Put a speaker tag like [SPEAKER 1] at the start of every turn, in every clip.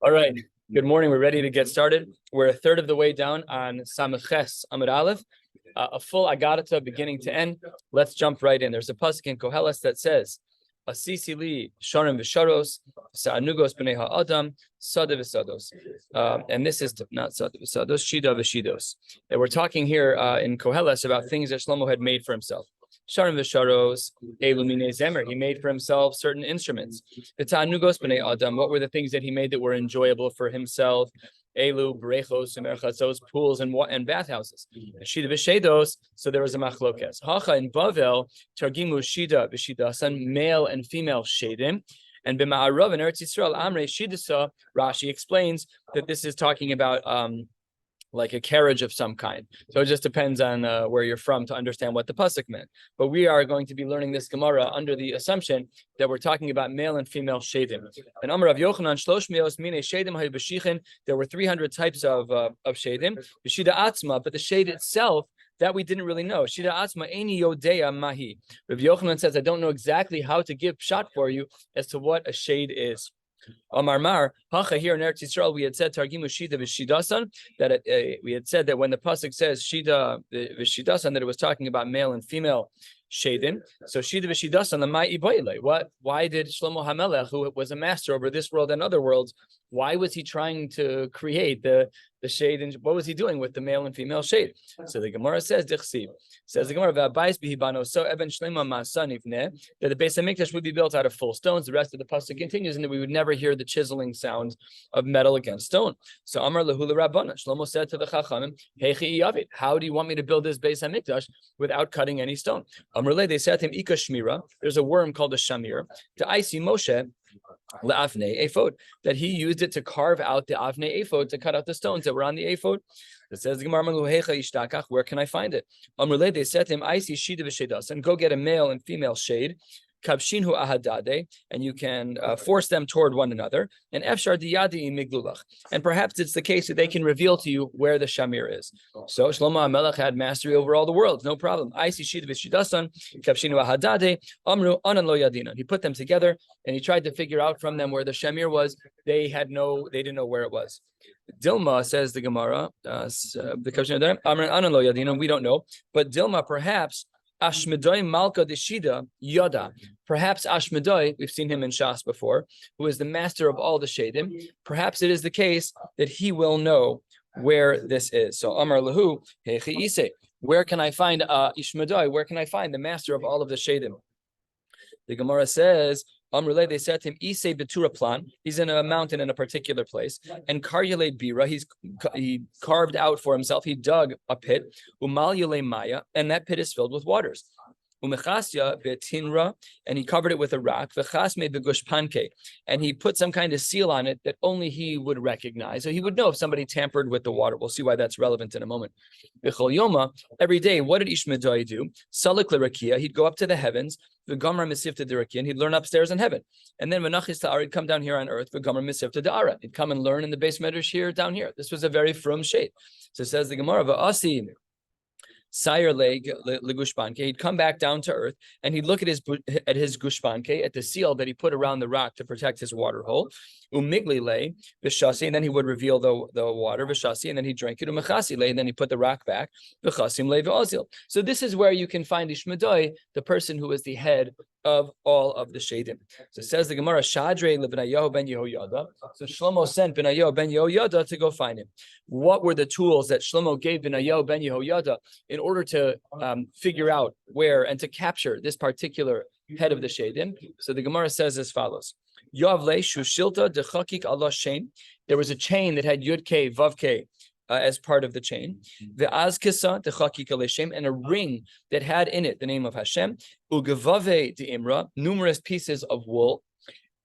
[SPEAKER 1] All right. Good morning. We're ready to get started. We're a third of the way down on Maseches Amud Aleph, a full Agadata beginning to end. Let's jump right in. There's a pasuk in Koheles that says, "Asisi li sharim v'sharos, sa'anugos b'nei ha'adam, sada v'sados." And this is not sada v'sados, shida v'shidos. And we're talking here in Koheles about things that Shlomo had made for himself. Sharim v'sharos, elu minei zemer. He made for himself certain instruments. V'ta'anugos b'nei adam. What were the things that he made that were enjoyable for himself? Elu brechos umerchatzos, pools and bathhouses. Shida v'shedos. So there was a machlokes. Hacha in Bavel targimu shida v'shidasan, male and female shedim. And b'ma'arav in Eretz Yisrael amrei shidasa. Rashi explains that this is talking about like a carriage of some kind. So it just depends on where you're from to understand what the pasuk meant. But we are going to be learning this Gemara under the assumption that we're talking about male and female shedim. And Amar Rav Yochanan shlosh meos mine shedim hayu b'shichin. There were 300 types of shedim. B'shida atzma, but the shade itself, that we didn't really know. Shida atzma eini yodea mahi. Rav Yochanan says, I don't know exactly how to give pshat for you as to what a shade is. Amar Mar, Hacha, here in Eretz Yisrael, we had said Targimu Shida v'Shidasan, that we had said that when the pasuk says Shida v'Shidasan, that it was talking about male and female shedim. So Shida v'Shidasan, l'mai iboile. Why did Shlomo HaMelech, who was a master over this world and other worlds, why was he trying to create the shade, and what was he doing with the male and female shade? So the Gemara says, says the Gemara, that the Beis Hamikdash would be built out of full stones. The rest of the pasuk continues, and that we would never hear the chiseling sound of metal against stone. So Amar Lahu Rabbana, Shlomo said to the Chachamim, Heichi Yavid, how do you want me to build this Beis Hamikdash without cutting any stone? Amar Le, they said to him, Ika Shmira, there's a worm called a shamir, to Isi Moshe, Le'avnei ephod, that he used it to carve out the avnei ephod, to cut out the stones that were on the ephod. It says the Gemara, where can I find it? Amrulay, they said to him, I see shida v'shedas, and go get a male and female shade. Kabshinhu ahadade, and you can force them toward one another. And efshar diyadi miglulach, and perhaps it's the case that they can reveal to you where the shamir is. So Shlomo HaMelech had mastery over all the world, no problem. I see shida v'shidasan, kabshinu ahadade, amru anan lo yadina. He put them together and he tried to figure out from them where the shamir was. They didn't know where it was. Dilma, says the Gemara, we don't know, but Dilma, perhaps Ashmedai Malka Deshida Yoda. Perhaps Ashmedai, we've seen him in Shas before, who is the master of all the Shadim. Perhaps it is the case that he will know where this is. So Amar Lahu, Hechi Ise, where can I find Ishmedai? Where can I find the master of all of the Shadim? The Gemara says, Amrulay, they said to him, Isei Betura Plan. He's in a mountain in a particular place. And Karyale Bira, he carved out for himself, he dug a pit, Umalyale Maya, and that pit is filled with waters. Umechasya betinra, and he covered it with a rock. V'chasme begushpanke, and he put some kind of seal on it that only he would recognize. So he would know if somebody tampered with the water. We'll see why that's relevant in a moment. V'chol yoma, every day, what did Ishmedai do? Salik l'rakia, he'd go up to the heavens. V'gamar misifta d'rakia, and he'd learn upstairs in heaven. And then v'nachis ta'ara, he'd come down here on earth. V'gamar misifta d'ara, he'd come and learn in the base medrash here down here. This was a very frum shade. So it says the Gemara, v'asi Sire leg gushpanke, he'd come back down to earth and he'd look at his gushpanke, at the seal that he put around the rock to protect his water hole. Umigli lay v'shasi, and then he would reveal the water v'shasi, and then he drank it. Umechasi lay, and then he put the rock back v'chasim lay v'ozil. So this is where you can find Ishmedai, the person who is the head of all of the shadim. So it says the Gemara, Shadre leBenayahu ben Yehoyada. So Shlomo sent Benayahu ben Yehoyada to go find him. What were the tools that Shlomo gave Benayahu ben Yehoyada in order to figure out where and to capture this particular head of the shadim? So the Gemara says as follows: Yavle shushilta dechakik Allah shein. There was a chain that had Yud K Vav K as part of the chain. The azkisa dechakik Hashem, and a ring that had in it the name of Hashem. Ugevave de imra, numerous pieces of wool.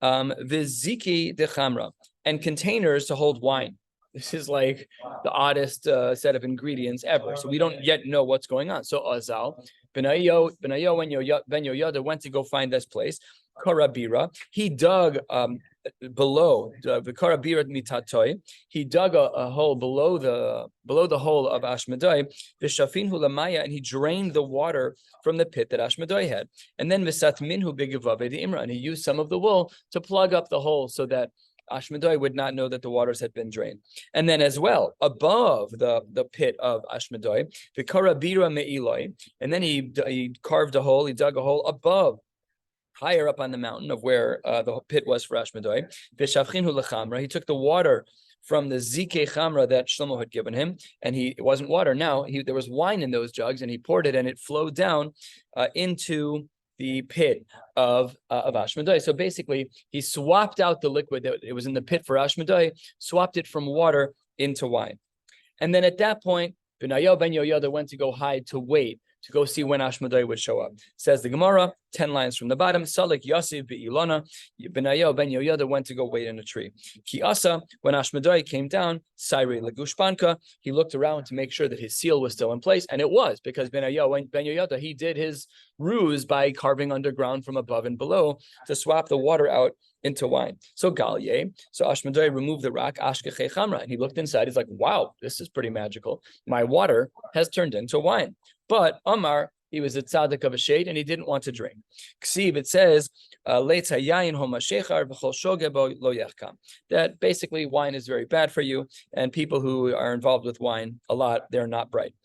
[SPEAKER 1] Viziki de chamra, and containers to hold wine. This is like the oddest set of ingredients ever. So we don't yet know what's going on. So Azal, Benayo ben Yoyada went to go find this place. Karabira, he dug below the Karabira mitatoi. He dug a hole below the hole of Ashmedai. V'shafin hulamaya, and he drained the water from the pit that Ashmedai had. And then v'satminhu b'gevave the imra, and he used some of the wool to plug up the hole so that Ashmedai would not know that the waters had been drained. And then as well, above the pit of Ashmedai, the Karabira Me'iloi, and then he carved a hole, he dug a hole above, higher up on the mountain of where the pit was for Ashmedai. V'shavchinhu lechamra, he took the water from the zike chamra that Shlomo had given him, and it wasn't water. Now there was wine in those jugs, and he poured it, and it flowed down into the pit of Ashmedai. So basically, he swapped out the liquid that it was in the pit for Ashmedai, swapped it from water into wine. And then at that point, Benayo ben Yoyada went to go hide to wait, to go see when Ashmedai would show up. Says the Gemara, 10 lines from the bottom, Salik Yasiv Be'ilana, Benayo ben Yoyada went to go wait in a tree. Ki asa, when Ashmedai came down, Sairi Legushpanka, he looked around to make sure that his seal was still in place, and it was, because Benayo ben Yoyada, he did his ruse by carving underground from above and below to swap the water out into wine. So Galye, so Ashmedai removed the rock, Ashkeche Chamra, and he looked inside, he's like, wow, this is pretty magical. My water has turned into wine. But Amar, he was a tzaddik of a shade, and he didn't want to drink. Ksiv, it says, that basically wine is very bad for you, and people who are involved with wine a lot, they're not bright.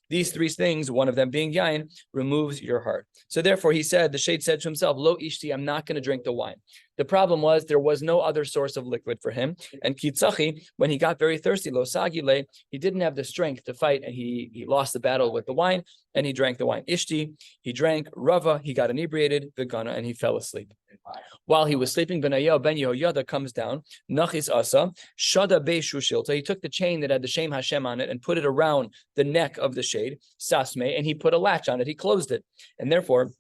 [SPEAKER 1] These three things, one of them being yain, removes your heart. So therefore he said, the shade said to himself, Lo ishti, I'm not going to drink the wine. The problem was there was no other source of liquid for him. And Kitzachi, when he got very thirsty, Lo sagile, he didn't have the strength to fight, and he lost the battle with the wine, and he drank the wine. Ishti, he drank. Rava, he got inebriated. Vegana, and he fell asleep. While he was sleeping, Benayo ben Yehoyada comes down. Nachis asa, shada beishu shilta. He took the chain that had the Shem Hashem on it and put it around the neck of the shade, sasme, and he put a latch on it. He closed it, and therefore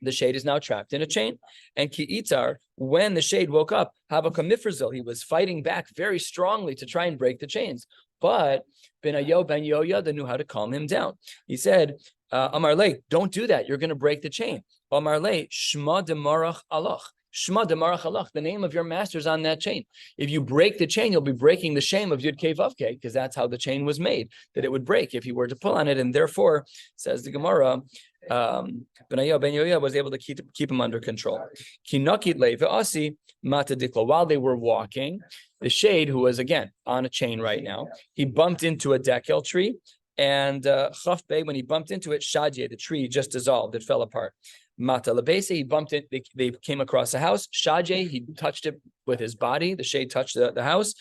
[SPEAKER 1] the shade is now trapped in a chain. And Ki'itar, when the shade woke up, Havaka Mifrazil, he was fighting back very strongly to try and break the chains. But Benayo ben Yehoyada knew how to calm him down. He said, Amar le, don't do that. You're going to break the chain. Amar le, Shma demarach alach. Shma demarach alach. The name of your master is on that chain. If you break the chain, you'll be breaking the shame of Yud Kei Vav Kei, because that's how the chain was made, that it would break if you were to pull on it. And therefore, says the Gemara, Benayo ben Yehoyada was able to keep him under control. Kinakit le ve'asi mata diklo. While they were walking, the shade, who was again on a chain right now, he bumped into a dekel tree, and Chafbe, when he bumped into it, Shadye, the tree just dissolved, it fell apart. Mata lebese, he bumped it, they came across the house. Shadye, he touched it with his body, the shade touched the house,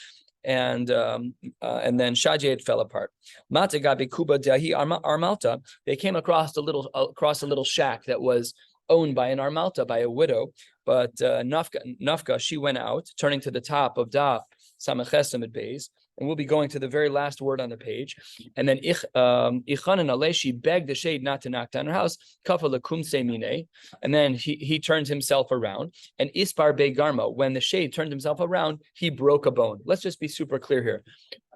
[SPEAKER 1] and then Shadye, it fell apart. Mata gabe kuba dahi armalta, they came across a little shack that was owned by an armalta, by a widow, but Nafka, she went out, turning to the top of Daf Sameches Amid Beis, and we'll be going to the very last word on the page. And then Ichanan Ale, she begged the shade not to knock down her house. Kafa lekum semine, and then he turned himself around. And Ispar Begarma, when the shade turned himself around, he broke a bone. Let's just be super clear here.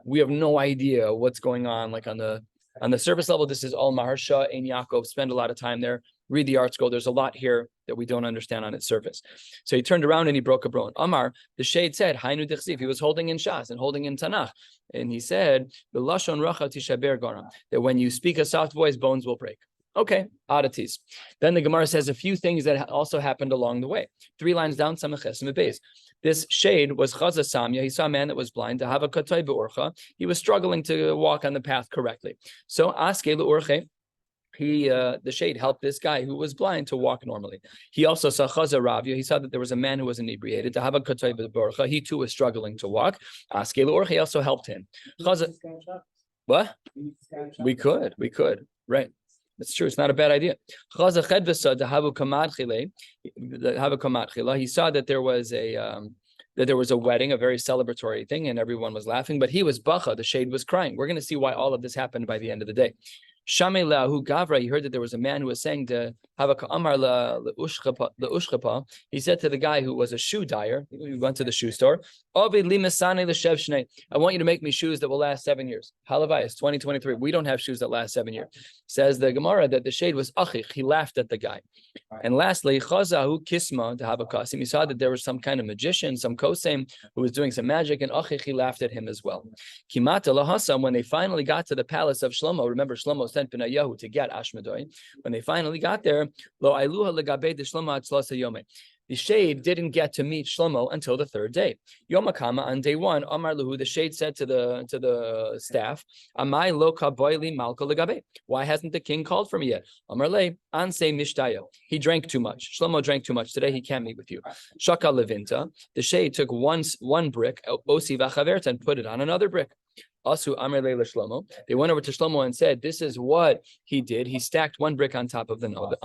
[SPEAKER 1] We have no idea what's going on, like on the surface level. This is all Maharsha and Yaakov. Spend a lot of time there. Read the art scroll. There's a lot here that we don't understand on its surface. So he turned around and he broke a bone. Amar, the shade said, Hainu Dichsiv, he was holding in Shas and holding in Tanakh. And he said, B'lashon racha tishaber garam, that when you speak a soft voice, bones will break. Okay, oddities. Then the Gemara says a few things that also happened along the way. 3 lines down, Sameches Beis. This shade was Chaza Samya. He saw a man that was blind. To have a katay be'orcha. He was struggling to walk on the path correctly. So Aske le'orche, the shade helped this guy who was blind to walk normally. He also saw Chaza Ravya. He saw that there was a man who was inebriated. To have a katay be'orcha. He too was struggling to walk. Aske le'orche also helped him. Chaza, what? We could, right. It's true. It's not a bad idea. He saw that there was a wedding, a very celebratory thing, and everyone was laughing. But he was bacha. The shade was crying. We're going to see why all of this happened by the end of the day. Shamei Lahu Gavra, he heard that there was a man who was saying to Havaka Amar Ushchapa. He said to the guy who was a shoe dyer, he went to the shoe store, I want you to make me shoes that will last 7 years. Halavayas, 2023. We don't have shoes that last 7 years. Says the Gemara that the shade was achich. He laughed at the guy. And lastly, Chazahu Kisma to Havakasim. He saw that there was some kind of magician, some kosem, who was doing some magic, and achich, he laughed at him as well. Kimata Lahasam, when they finally got to the palace of Shlomo, remember Shlomo sent Benayahu to get Ashmedai. When they finally got there, Lo Ailuha Legabe de Shlomo Atzlasa Yome. The shade didn't get to meet Shlomo until the third day. Yom HaKama, on day one, Amar Luhu, the shade said to the staff, Amai lo kaboili malka legabe. Why hasn't the king called for me yet? Amar le anse mishtaya. He drank too much. Shlomo drank too much. Today he can't meet with you. Shaka levinta. The shade took one brick, osi vachaverta, and put it on another brick. Asu Amr Leila Shlomo. They went over to Shlomo and said, "This is what he did. He stacked one brick on top of another."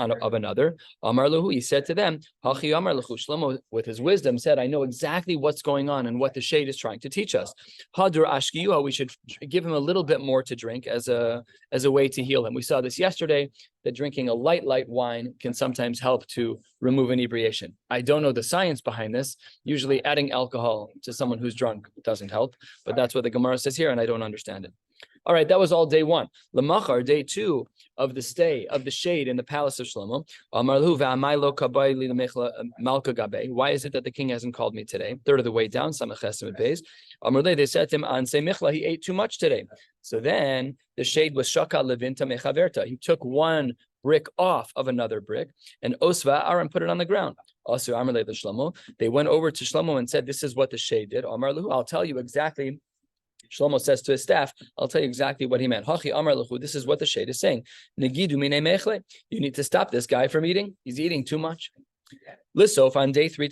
[SPEAKER 1] Amar Luhu. He said to them, "Hachi Amar Luhu." Shlomo, with his wisdom, said, "I know exactly what's going on and what the shade is trying to teach us. Hadur Ashkiyuha. We should give him a little bit more to drink as a way to heal him. We saw this yesterday. That drinking a light wine can sometimes help to remove inebriation. I don't know the science behind this. Usually adding alcohol to someone who's drunk doesn't help, but that's what the Gemara says here, and I don't understand it. All right, that was all day one. Lamachar, day two of the stay of the shade in the palace of Shlomo. Why is it that the king hasn't called me today? Third of the way down, they said to him, he ate too much today. So then the shade was shaka levinta mechaverta. He took one brick off of another brick and osva aram put it on the ground. Also, Amar le Shlomo. They went over to Shlomo and said, "This is what the shade did." Amar lahu, I'll tell you exactly. Shlomo says to his staff, I'll tell you exactly what he meant. Hachi Amar lahu, this is what the shade is saying. Negidu mine mechle. You need to stop this guy from eating. He's eating too much. Lissof, on day 3,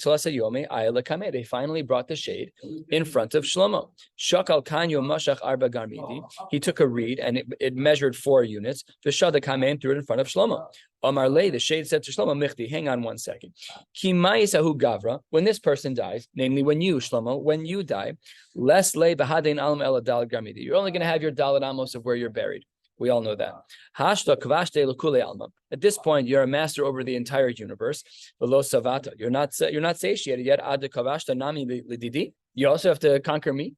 [SPEAKER 1] they finally brought the shade in front of Shlomo. Shakal kanyo mashach arba garmidi. He took a reed and it measured 4 units. V'shada kamen threw it in front of Shlomo. Amar le, the shade said to Shlomo, Michti, hang on one second. Ki ma'isahu gavra, when this person dies, namely when you, Shlomo, when you die, les le bahadein alm ela dal garmidi. You're only going to have your dalet amos of where you're buried. We all know that. At this point, you're a master over the entire universe. You're not satiated yet. You also have to conquer me.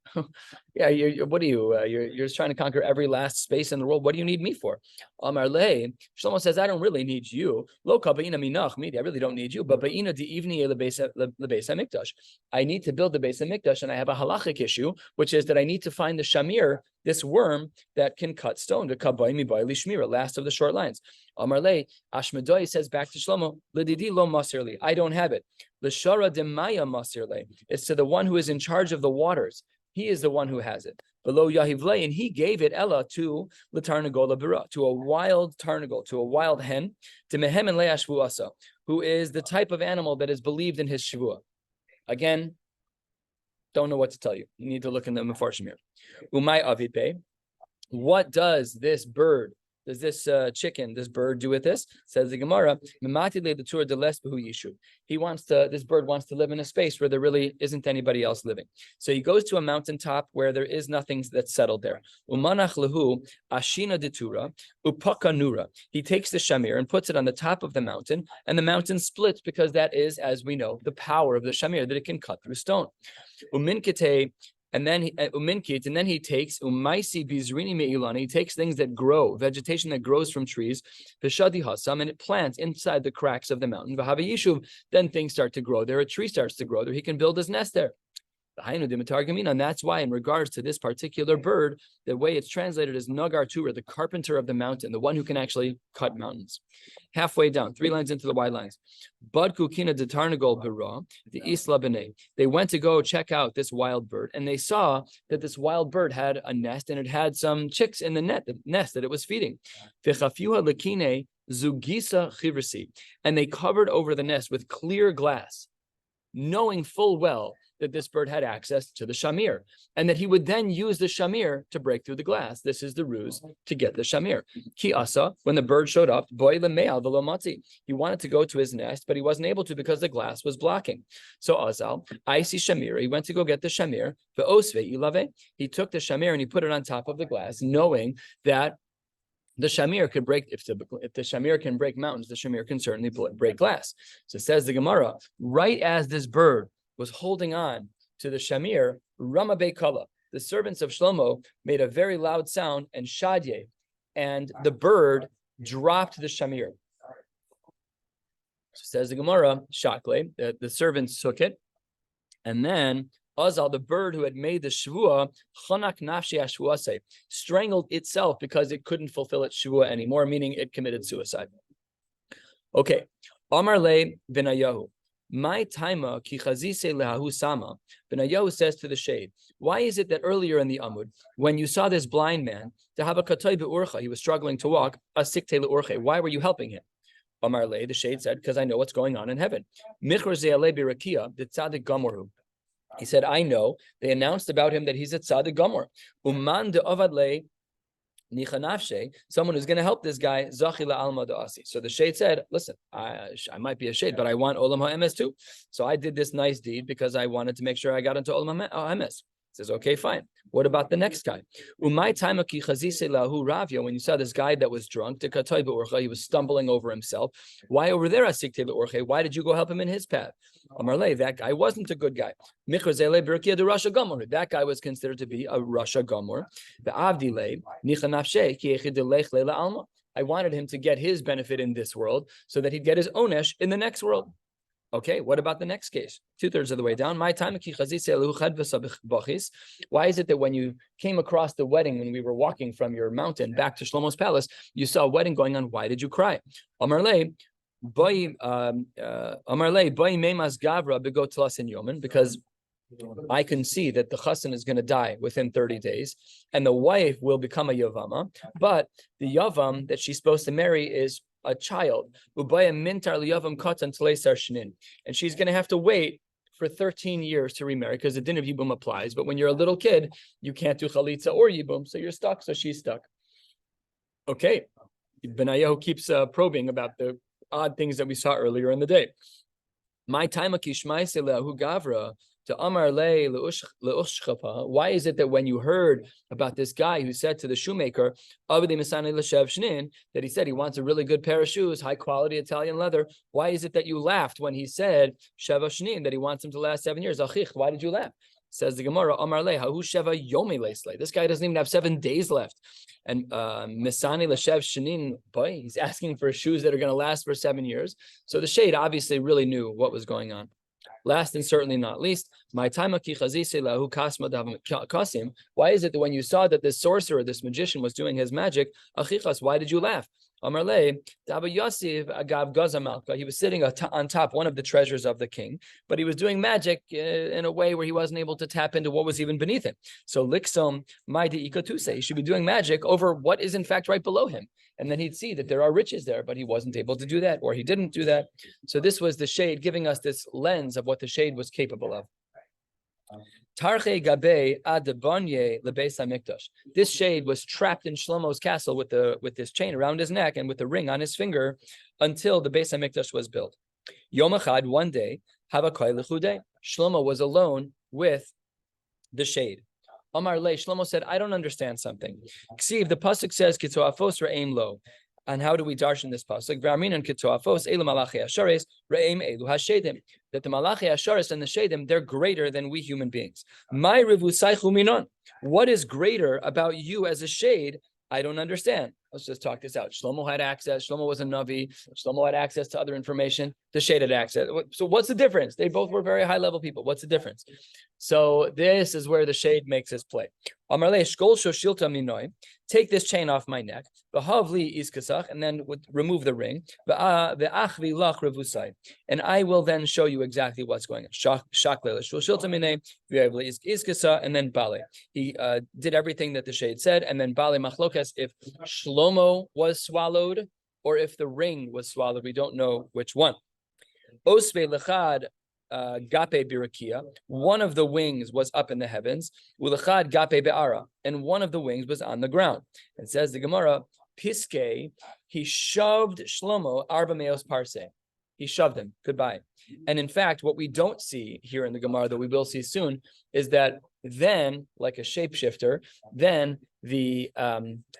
[SPEAKER 1] Yeah, what are you? You're just trying to conquer every last space in the world. What do you need me for? Amar le, Shlomo says, I don't really need you. Lo kabaina minach midi. I really don't need you. But baina di ivni lebeis hamikdash. I need to build the Beis Hamikdash, and I have a halachic issue, which is that I need to find the shamir, this worm that can cut stone. The kabai mibai lishmira, last of the short lines. Amar le, Ashmedoi says back to Shlomo, Lididi lo masirli. I don't have it. L'shara demaya masirle. It's to the one who is in charge of the waters. He is the one who has it. Below Yahivle, and he gave it Ella to Latarnagola Bira, to a wild tarnagol, to a wild hen, to Mehem and Leashvuasa, who is the type of animal that is believed in his Shavua. Again, don't know what to tell you. You need to look in the Mefarshim here. Umay Avipe. What does this bird, does this chicken, this bird do with this? Says the Gemara, this bird wants to live in a space where there really isn't anybody else living. So he goes to a mountaintop where there is nothing that's settled there. Umanach lehu ashina detura upaka nura. He takes the shamir and puts it on the top of the mountain, and the mountain splits because that is, as we know, the power of the shamir, that it can cut through stone. Uminkite. And then he takes umaisi bizrini meilani. He takes things that grow, vegetation that grows from trees, v'shadi hasam, and it plants inside the cracks of the mountain. V'hava yishuv, then things start to grow there. A tree starts to grow there. He can build his nest there. And that's why, in regards to this particular bird, the way it's translated is Nagar Tura, the carpenter of the mountain, the one who can actually cut mountains. Halfway down, 3 lines into the wide lines. Badku kina de tarnagol bira, the Isla B'nai. They went to go check out this wild bird, and they saw that this wild bird had a nest, and it had some chicks in the nest that it was feeding. V'chafiuha lekine zugisa chivrisi. And they covered over the nest with clear glass, knowing full well that this bird had access to the shamir, and that he would then use the shamir to break through the glass. This is the ruse to get the shamir. Ki asa, when the bird showed up, boy lemeal v'lo matzi. He wanted to go to his nest, but he wasn't able to because the glass was blocking. So Azal, I see shamir. He went to go get the shamir. Ve'osve ilave. He took the shamir and he put it on top of the glass, knowing that the shamir could break, if the shamir can break mountains, the shamir can certainly break glass. So says the Gemara, right as this bird was holding on to the shamir, Rama Beikala, the servants of Shlomo, made a very loud sound, and Shadye, and the bird dropped the shamir. So says the Gemara, Shakle, the servants took it, and then Azal, the bird who had made the shvua, chanak nafshi ashvuase, strangled itself because it couldn't fulfill its shvua anymore, meaning it committed suicide. Okay, Amar le Benayahu. My taima ki chazise lehahu sama. Benayahu says to the shade, why is it that earlier in the Amud, when you saw this blind man, to have a katay be'urcha, he was struggling to walk, a sikte le'urche, why were you helping him? Amar le, the shade said, because I know what's going on in heaven. Michor ze'aleh birakia, the tzadik gamorhu. He said, I know. They announced about him that he's a tzadik gamor. Uman de avad le nichanafshe, someone who's going to help this guy, zachila alma da'asi. So the shade said, listen, I might be a shade, but I want olam ha'emes too. So I did this nice deed because I wanted to make sure I got into olam ha'emes. Says, okay, fine. What about the next guy? Umay taimaki chazise lahu ravya. When you saw this guy that was drunk, he was stumbling over himself. Why over there, asikte be'orche? Why did you go help him in his path? Amarle, that guy wasn't a good guy. That guy was considered to be a Rasha Gomor. I wanted him to get his benefit in this world so that he'd get his onesh in the next world. Okay, what about the next case? 2/3 of the way down. Why is it that when you came across the wedding, when we were walking from your mountain back to Shlomo's palace, you saw a wedding going on? Why did you cry? Amarle, because I can see that the chassan is going to die within 30 days, and the wife will become a yavama, but the yavam that she's supposed to marry is a child, and she's going to have to wait for 13 years to remarry because the din of yibum applies. But when you're a little kid, you can't do chalitza or yibum, so you're stuck. So she's stuck. Okay, Benayahu keeps probing about the odd things that we saw earlier in the day. My time who gavra. To Amar Le Leushchapa, why is it that when you heard about this guy who said to the shoemaker, that he said he wants a really good pair of shoes, high quality Italian leather, why is it that you laughed when he said Sheva Shnin, that he wants them to last 7 years? Why did you laugh? Says the Gemara, Amar Le, Hahu Sheva Yomi Lesley. This guy doesn't even have 7 days left. And Misani Leshev Shinin, boy, he's asking for shoes that are going to last for 7 years. So the shade obviously really knew what was going on. Last and certainly not least, why is it that when you saw that this sorcerer, this magician was doing his magic, why did you laugh? He was sitting on top, one of the treasures of the king, but he was doing magic in a way where he wasn't able to tap into what was even beneath him. So Liksom, he should be doing magic over what is in fact right below him. And then he'd see that there are riches there, but he wasn't able to do that, or he didn't do that. So this was the shade giving us this lens of what the shade was capable of. This shade was trapped in Shlomo's castle with this chain around his neck and with the ring on his finger until the Beis HaMikdash was built. Yom Echad, one day, Shlomo was alone with the shade. Amar Le, Shlomo said, I don't understand something. Ksiv, the pasuk says, Kitoafos re'eim lo. And how do we darshan this pasuk? V'arminan kitoafos elu malachi ashares re'eim elu hashedim. That the malachi ashares and the shedim, they're greater than we human beings. My revusaychu minon. What is greater about you as a shade? I don't understand. Let's just talk this out. Shlomo had access. Shlomo was a Navi. Shlomo had access to other information. The shade had access. So what's the difference? They both were very high-level people. What's the difference? So this is where the shade makes his play. Take this chain off my neck, and then remove the ring, and I will then show you exactly what's going on. And then Bale. He did everything that the shade said, and then Bale Machlokas, if Shlomo was swallowed or if the ring was swallowed, we don't know which one. Osve lechad gape birakia, one of the wings was up in the heavens, ulechad gape be'ara, and one of the wings was on the ground. It says the Gemara, Piske, he shoved Shlomo arba meos parse. He shoved him. Goodbye. And in fact, what we don't see here in the Gemara, that we will see soon, is that then, like a shapeshifter, then the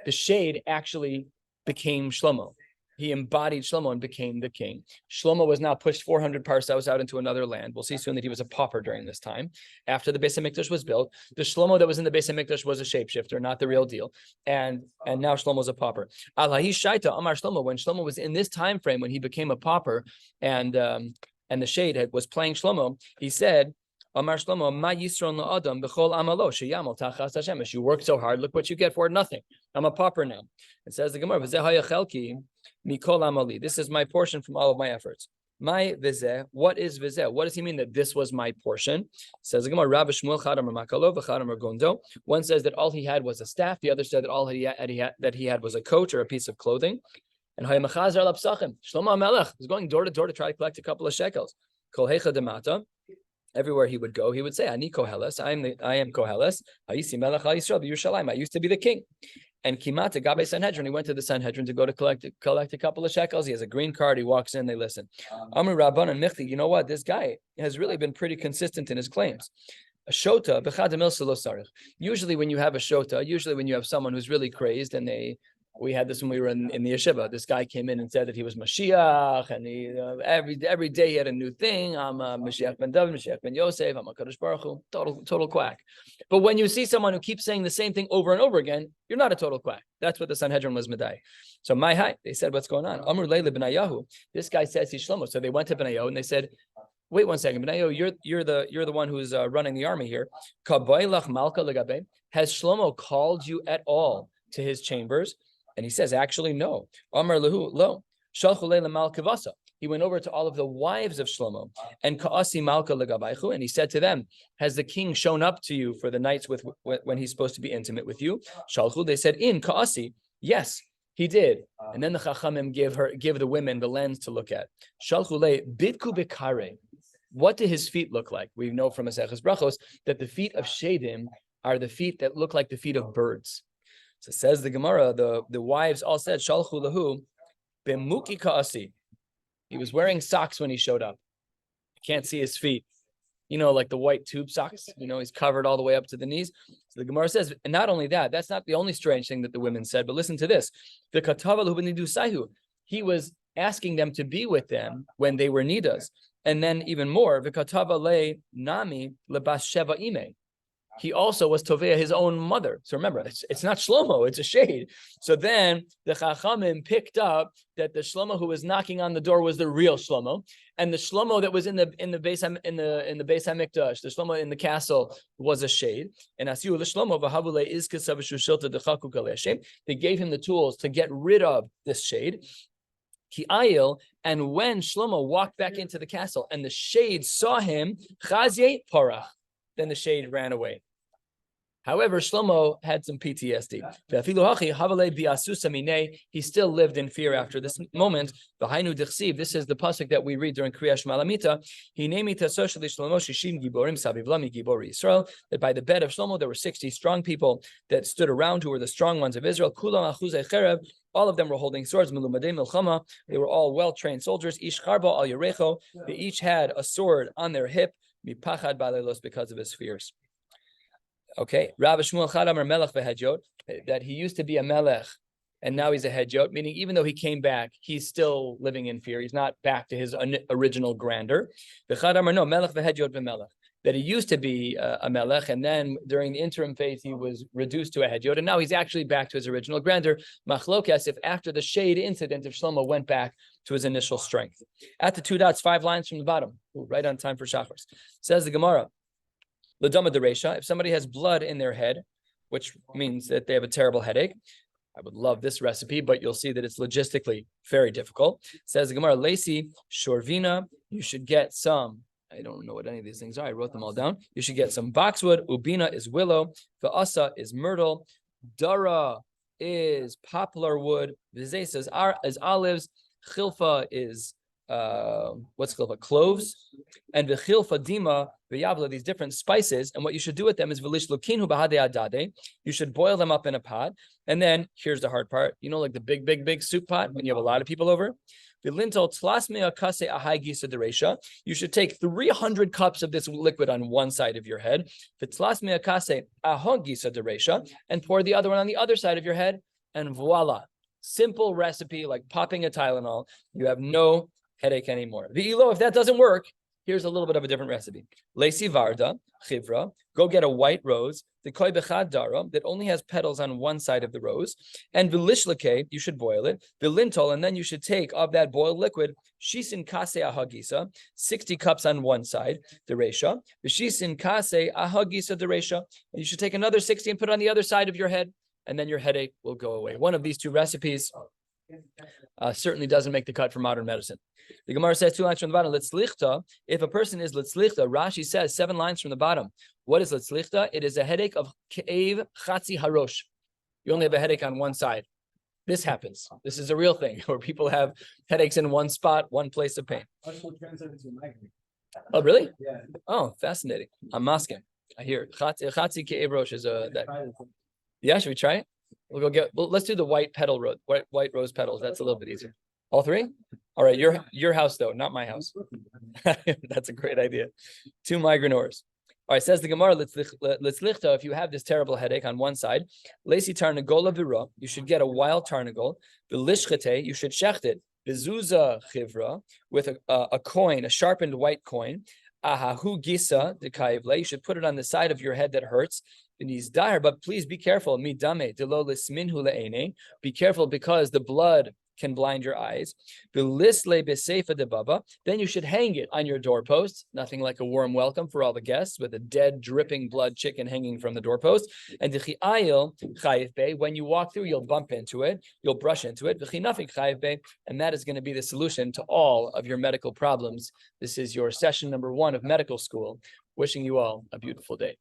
[SPEAKER 1] shade actually became Shlomo. He embodied Shlomo and became the king. Shlomo was now pushed 400 parseos out into another land. We'll see soon that he was a pauper during this time. After the Beis HaMikdash was built, the Shlomo that was in the Beis HaMikdash was a shapeshifter, not the real deal. And now Shlomo's a pauper. Alahi Shaita Amar Shlomo, when Shlomo was in this time frame, when he became a pauper and the shade was playing Shlomo, he said, Amar Shlomo, Ma Yisron la'adam b'chol amalo sheyamol tachas Hashemesh. You work so hard, look what you get for it, nothing. I'm a pauper now. It says the Gemara, V'zeh hayachelki mikol amali. This is my portion from all of my efforts. My vizeh, what is vizeh? What does he mean that this was my portion? Says the Gemara, Rabbi Shmuel Chadam Makalo v'Chadam Gondo. One says that all he had was a staff. The other said that all he had was a coat or a piece of clothing. And Hayamachazar al Shlomo HaMelech was going door to door to try to collect a couple of shekels. Kol Hecha Demata. Everywhere he would go, he would say, "Ani Koheles, I am Koheles. Hayisi Melech Yisrael Yerushalayim. I used to be the king." And Kimata Gabe Sanhedrin, he went to the Sanhedrin to go to collect a couple of shekels. He has a green card. He walks in. They listen. Amri Rabban and Michti. You know what? This guy has really been pretty consistent in his claims. A shota b'chadamil salosarich. Usually, when you have a shota, usually when you have someone who's really crazed, and we had this when we were in the yeshiva. This guy came in and said that he was Mashiach, and he every day he had a new thing. I'm Mashiach ben David, Mashiach ben Yosef. I'm a Kadosh Baruch Hu. Total quack. But when you see someone who keeps saying the same thing over and over again, you're not a total quack. That's what the Sanhedrin was medai. So my hi, they said, what's going on? Amr Leila Benayahu. This guy says he's Shlomo. So they went to Benayahu and they said, wait one second, Benayahu, you're the one who's running the army here. Has Shlomo called you at all to his chambers? And he says, actually, no. Amar Lahu, lo. He went over to all of the wives of Shlomo and Ka'asi Malka Legabaichu, and he said to them, has the king shown up to you for the nights when he's supposed to be intimate with you? Shalchu, they said, in Ka'asi, yes, he did. And then the Chachamim give the women the lens to look at. Shalchu le bidku bekare. What do his feet look like? We know from Maseches Brachos that the feet of Shedim are the feet that look like the feet of birds. So says the Gemara, the wives all said, Shalchu lahu bemuki ka'asi. He was wearing socks when he showed up. You can't see his feet. You know, like the white tube socks. You know, he's covered all the way up to the knees. So the Gemara says, and not only that, that's not the only strange thing that the women said, but listen to this. The katava l'hubenidu saihu. He was asking them to be with them when they were nidas. And then even more, v'katava le nami lebas sheva ime. He also was Tovea, his own mother. So remember, it's not Shlomo, it's a shade. So then the Chachamim picked up that the Shlomo who was knocking on the door was the real Shlomo, and the Shlomo that was in the Beis Hamikdash, the Shlomo in the castle, was a shade. And Asiu l'Shlomo v'havule izkasav shushilta dechaku galeshem. They gave him the tools to get rid of this shade. Ki'ayil, and when Shlomo walked back into the castle, and the shade saw him, chazye parach. Then the shade ran away. However, Shlomo had some PTSD. He still lived in fear after this moment. This is the pasuk that we read during Kriya Shema Lamita. That by the bed of Shlomo there were 60 strong people that stood around who were the strong ones of Israel. All of them were holding swords. They were all well-trained soldiers. They each had a sword on their hip because of his fears. Okay, Rabbi Shmuel Chadam Melech v'Hedjot, that he used to be a melech and now he's a hedjot, meaning even though he came back, he's still living in fear. He's not back to his original grandeur. V'Chadam no Melech v'Hedjot v'Melech, that he used to be a melech, and then during the interim phase he was reduced to a hedjot, and now he's actually back to his original grandeur. Machlokes, if after the shade incident, if Shlomo went back to his initial strength. At the 2 dots, 5 lines from the bottom, right on time for Shachris. Says the Gemara. L'dama dereisha, if somebody has blood in their head, which means that they have a terrible headache, I would love this recipe, but you'll see that it's logistically very difficult. Says the Gemara, Lacey, Shorvina, you should get some, I don't know what any of these things are, I wrote them all down. You should get some boxwood, Ubina is willow, Va'asa is myrtle, Dara is poplar wood, Vizesa is olives, Chilfa is what's chilfa? Cloves, and v'chilfa dima v'yavla, these different spices. And what you should do with them is v'lish lukinu b'hadei adade. You should boil them up in a pot. And then here's the hard part. You know, like the big soup pot when you have a lot of people over. V'lintel tlasmea kase ahai gisa dereisha. You should take 300 cups of this liquid on one side of your head. V'tlasmea kase ahon gisa dereisha, and pour the other one on the other side of your head. And voila, simple recipe like popping a Tylenol. You have no headache anymore. V'ilo, if that doesn't work, here's a little bit of a different recipe. Lesi varda, chivra, go get a white rose, the koi bechad dara, that only has petals on one side of the rose, and v'lishlake, you should boil it, v'lintol, and then you should take of that boiled liquid, shisin kase ahagisa, 60 cups on one side, dereisha, v'shisin kase ahagisa dereisha, and you should take another 60 and put it on the other side of your head, and then your headache will go away. One of these two recipes certainly doesn't make the cut for modern medicine. The Gemara says 2 lines from the bottom. Litzlichta. If a person is litzlichta, Rashi says 7 lines from the bottom. What is litzlichta? It is a headache of ke'ev chatzi harosh. You only have a headache on one side. This happens. This is a real thing where people have headaches in one spot, one place of pain. Oh, really?
[SPEAKER 2] Yeah.
[SPEAKER 1] Oh, fascinating. I'm masking. I hear chatzi ke'ev rosh is that. Yeah, should we try it? We'll go let's do the white petal rose, white rose petals. That's a little bit easier. All 3? All right, your house though, not my house. That's a great idea. 2 migraineurs. All right, says the Gemara, litzlichta, if you have this terrible headache on one side, lesi tarnagola vira, you should get a wild tarnagol. V'lishchete, you should shecht it. V'zuza chivra, with a coin, a sharpened white coin. Ahahu gisa dekayivle, you should put it on the side of your head that hurts. But please be careful. Be careful because the blood can blind your eyes. Then you should hang it on your doorpost. Nothing like a warm welcome for all the guests with a dead, dripping blood chicken hanging from the doorpost. And when you walk through, you'll bump into it, you'll brush into it. And that is going to be the solution to all of your medical problems. This is your session number 1 of medical school. Wishing you all a beautiful day.